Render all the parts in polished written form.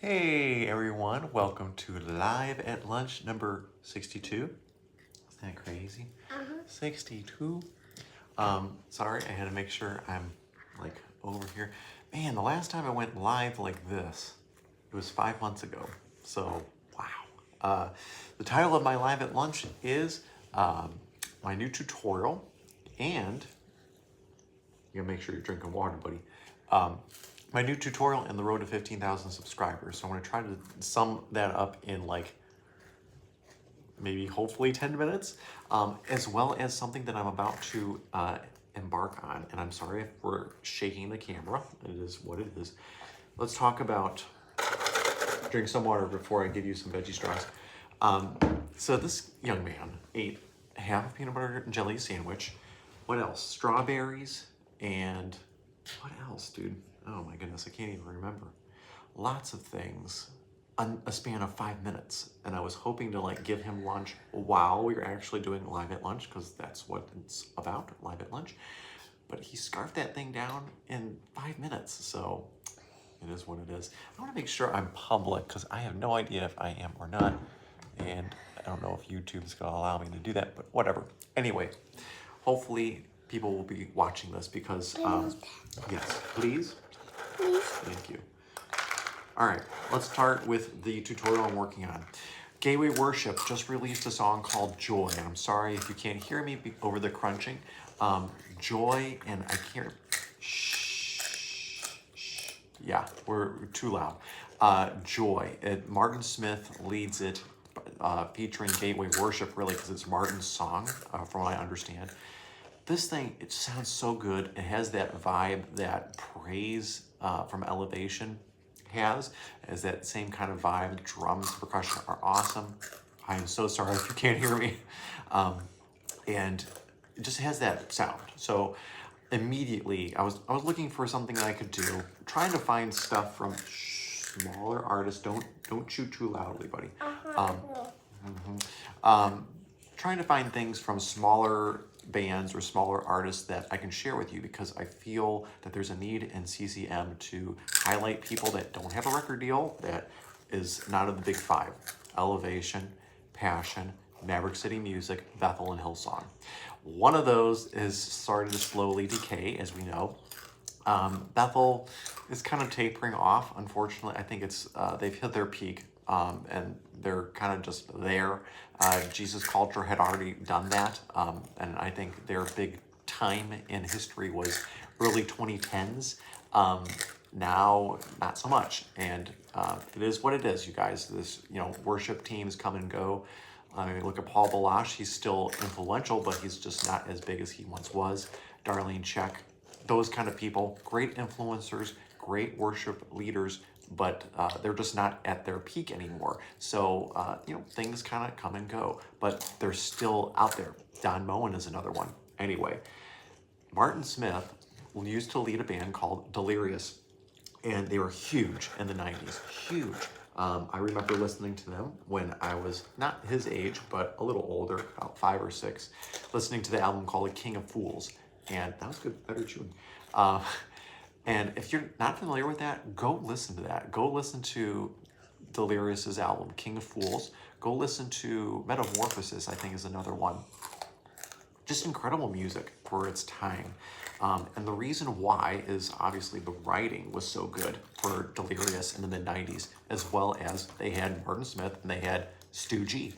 Hey everyone, welcome to Live at Lunch number 62. Isn't that crazy? 62. Sorry, I had to make sure I'm like over here. Man, the last time I went live like this, it was 5 months ago. So, wow. The title of my Live at Lunch is my new tutorial, and you gotta make sure you're drinking water, buddy. My new tutorial and the road to 15,000 subscribers. So I'm gonna try to sum that up in like maybe hopefully 10 minutes, as well as something that I'm about to embark on. And I'm sorry if we're shaking the camera. It is what it is. Let's talk about, drink some water before I give you some veggie straws. So this young man ate half a peanut butter and jelly sandwich. What else? Strawberries and what else, dude? Oh my goodness, I can't even remember. Lots of things on a span of 5 minutes. And I was hoping to like give him lunch while we were actually doing Live at Lunch, because that's what it's about, Live at Lunch. But he scarfed that thing down in 5 minutes. So it is what it is. I want to make sure I'm public because I have no idea if I am or not. And I don't know if YouTube's going to allow me to do that, but whatever. Anyway, hopefully people will be watching this because, yes, please. Thank you. All right, let's start with the tutorial I'm working on. Gateway Worship just released a song called Joy. And I'm sorry if you can't hear me over the crunching. Joy, and I can't, yeah, we're too loud. Joy, Martin Smith leads it, featuring Gateway Worship, really, because it's Martin's song, from what I understand. This thing, it sounds so good. It has that vibe that Praise from Elevation has. It has that same kind of vibe. The drums, the percussion are awesome. I am so sorry if you can't hear me. And it just has that sound. So immediately, I was looking for something that I could do, trying to find stuff from smaller artists. Don't chew too loudly, buddy. Trying to find things from smaller bands or smaller artists that I can share with you, because I feel that there's a need in CCM to highlight people that don't have a record deal, that is not of the big five: Elevation, Passion, Maverick City Music, Bethel, and Hillsong. One of those is starting to slowly decay, as we know. Bethel is kind of tapering off, unfortunately. I think it's they've hit their peak, and they're kind of just there. Jesus Culture had already done that, and I think their big time in history was early 2010s. Now, not so much, and it is what it is, you guys. This, worship teams come and go. I mean, look at Paul Balash. He's still influential, but he's just not as big as he once was. Darlene Check, those kind of people, great influencers, great worship leaders, but they're just not at their peak anymore. So, things kind of come and go, but they're still out there. Don Moen is another one. Anyway, Martin Smith used to lead a band called Delirious, and they were huge in the 90s, huge. I remember listening to them when I was not his age, but a little older, about 5 or 6, listening to the album called King of Fools. And that was good, better chewing. And if you're not familiar with that, go listen to that. Go listen to Delirious's album, King of Fools. Go listen to Metamorphosis, I think is another one. Just incredible music for its time. And the reason why is obviously the writing was so good for Delirious in the mid-90s, as well as they had Martin Smith and they had Stu G.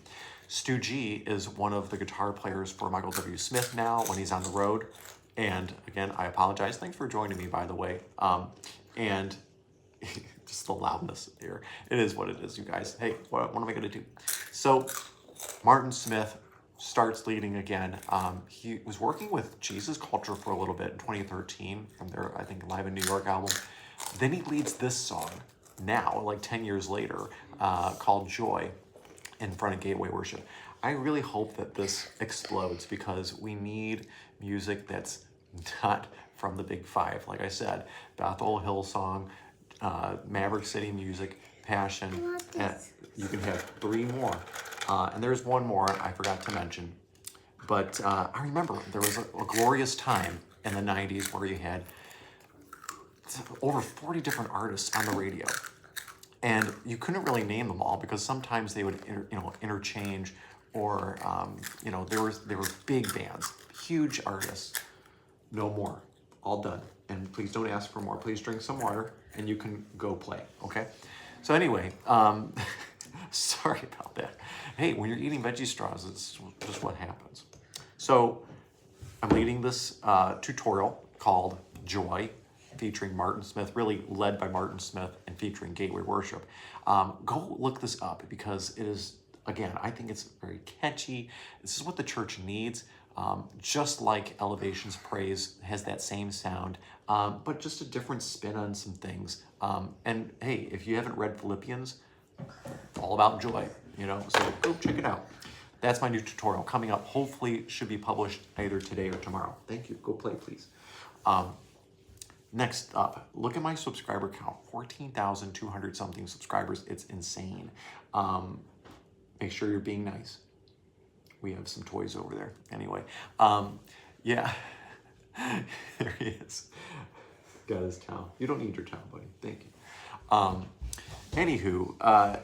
Stu G is one of the guitar players for Michael W. Smith now when he's on the road. And again, I apologize. Thanks for joining me, by the way. And just the loudness here. It is what it is, you guys. Hey, what am I going to do? So Martin Smith starts leading again. He was working with Jesus Culture for a little bit in 2013 from their, I think, Live in New York album. Then he leads this song now, like 10 years later, called Joy, in front of Gateway Worship. I really hope that this explodes, because we need music that's not from the big five. Like I said, Bethel, Hillsong, Maverick City Music, Passion, and you can have 3 more. And there's one more I forgot to mention. But I remember there was a glorious time in the 90s where you had over 40 different artists on the radio. And you couldn't really name them all because sometimes they would interchange, or they were big bands, huge artists. No more, all done. And please don't ask for more. Please drink some water and you can go play. Okay. So anyway, sorry about that. Hey, when you're eating veggie straws, it's just what happens. So I'm leading this tutorial called Joy, featuring Martin Smith, really led by Martin Smith and featuring Gateway Worship. Go look this up because it is, again, I think it's very catchy. This is what the church needs. Just like Elevations Praise has that same sound, but just a different spin on some things. And hey, if you haven't read Philippians, it's all about joy, so go check it out. That's my new tutorial coming up. Hopefully should be published either today or tomorrow. Thank you. Go play, please. Next up, look at my subscriber count, 14,200 something subscribers. It's insane. Make sure you're being nice. We have some toys over there. Anyway, yeah, there he is. Got his towel. You don't need your towel, buddy. Thank you. Anywho,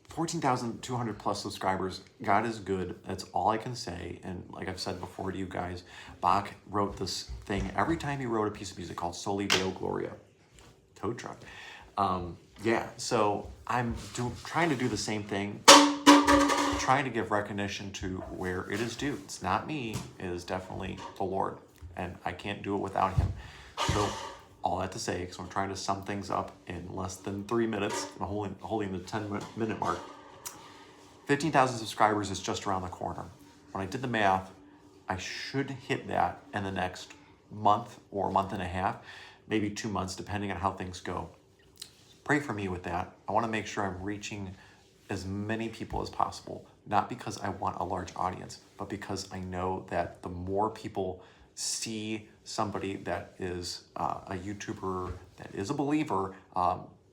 14,200 plus subscribers. God is good. That's all I can say. And like I've said before to you guys, Bach wrote this thing every time he wrote a piece of music called Soli Deo Gloria. Tow truck. Yeah, so I'm trying to do the same thing, trying to give recognition to where it is due. It's not me, it is definitely the Lord. And I can't do it without him. So all that to say, because I'm trying to sum things up in less than 3 minutes, I'm holding the 10-minute mark. 15,000 subscribers is just around the corner. When I did the math, I should hit that in the next month or month and a half, maybe 2 months, depending on how things go. Pray for me with that. I want to make sure I'm reaching as many people as possible, not because I want a large audience, but because I know that the more people see somebody that is a YouTuber, that is a believer,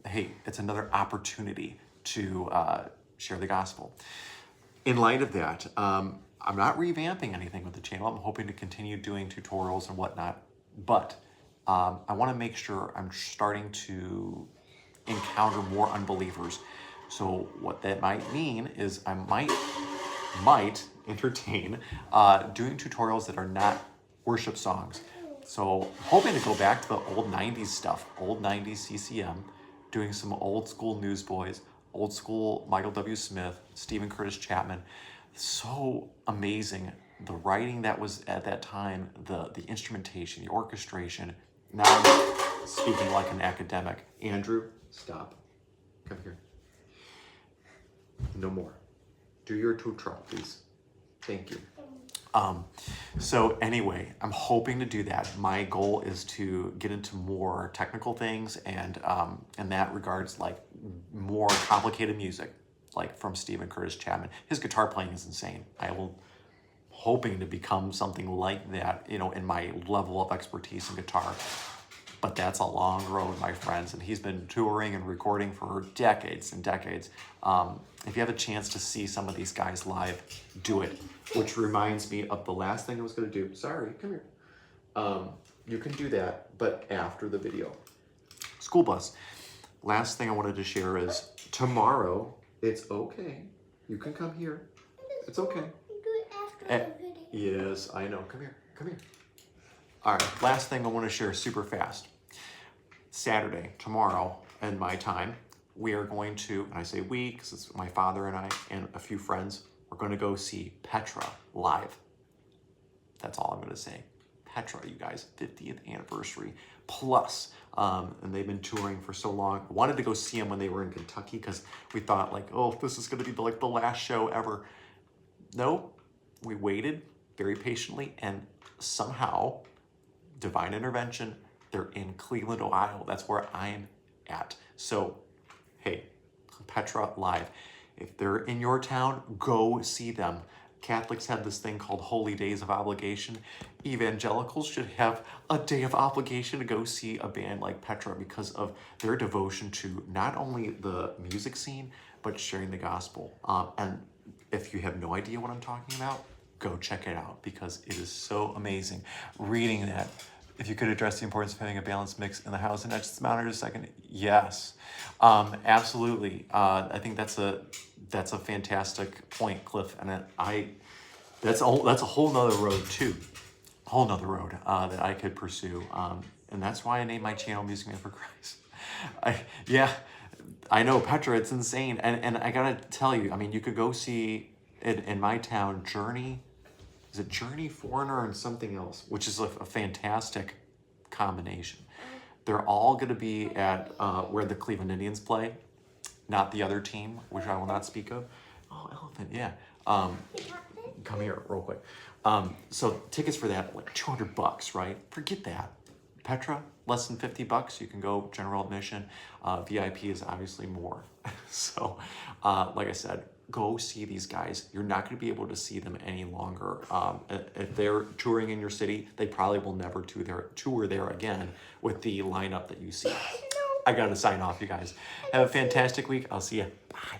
hey, it's another opportunity to share the gospel. In light of that, I'm not revamping anything with the channel. I'm hoping to continue doing tutorials and whatnot, but I want to make sure I'm starting to encounter more unbelievers. So what that might mean is I might entertain doing tutorials that are not worship songs. So hoping to go back to the old 90s stuff, old 90s CCM, doing some old school Newsboys, old school Michael W. Smith, Stephen Curtis Chapman. So amazing. The writing that was at that time, the instrumentation, the orchestration. Now I'm speaking like an academic. Andrew, stop. Come here. No more. Do your tutorial, please. Thank you. So anyway, I'm hoping to do that. My goal is to get into more technical things and in that regards, like more complicated music, like from Stephen Curtis Chapman. His guitar playing is insane. I will hoping to become something like that, in my level of expertise in guitar. But that's a long road, my friends, and he's been touring and recording for decades and decades. If you have a chance to see some of these guys live, do it. Which reminds me of the last thing I was going to do. Sorry, come here. You can do that, but after the video. School bus. Last thing I wanted to share is tomorrow, it's okay. You can come here. It's okay. Yes, I know. Come here. Come here. All right, last thing I want to share super fast. Saturday, tomorrow, in my time, we are going to, and I say we, because it's my father and I and a few friends, we're going to go see Petra live. That's all I'm going to say. Petra, you guys, 50th anniversary plus. And they've been touring for so long. I wanted to go see them when they were in Kentucky because we thought like, oh, this is going to be like the last show ever. No, we waited very patiently and somehow, divine intervention, they're in Cleveland, Ohio. That's where I'm at. So, hey, Petra live. If they're in your town, go see them. Catholics have this thing called Holy Days of Obligation. Evangelicals should have a day of obligation to go see a band like Petra because of their devotion to not only the music scene, but sharing the gospel. And if you have no idea what I'm talking about, go check it out because it is so amazing. Reading that, if you could address the importance of having a balanced mix in the house, and I just mounted a second, yes. Absolutely. I think that's a fantastic point, Cliff, and that's a whole nother road too, whole nother road that I could pursue. And that's why I named my channel Music Man for Christ. Yeah, I know, Petra, it's insane. And I gotta tell you, I mean, you could go see in my town, Journey. Is it Journey, Foreigner, and something else, which is a fantastic combination. They're all going to be at where the Cleveland Indians play, not the other team, which I will not speak of. Oh, elephant, yeah. Come here real quick. So tickets for that, like $200, right? Forget that. Petra, less than $50. You can go general admission. VIP is obviously more. So, like I said, go see these guys. You're not going to be able to see them any longer. If they're touring in your city, they probably will never tour there again with the lineup that you see. I got to sign off, you guys. Have a fantastic week. I'll see you. Bye.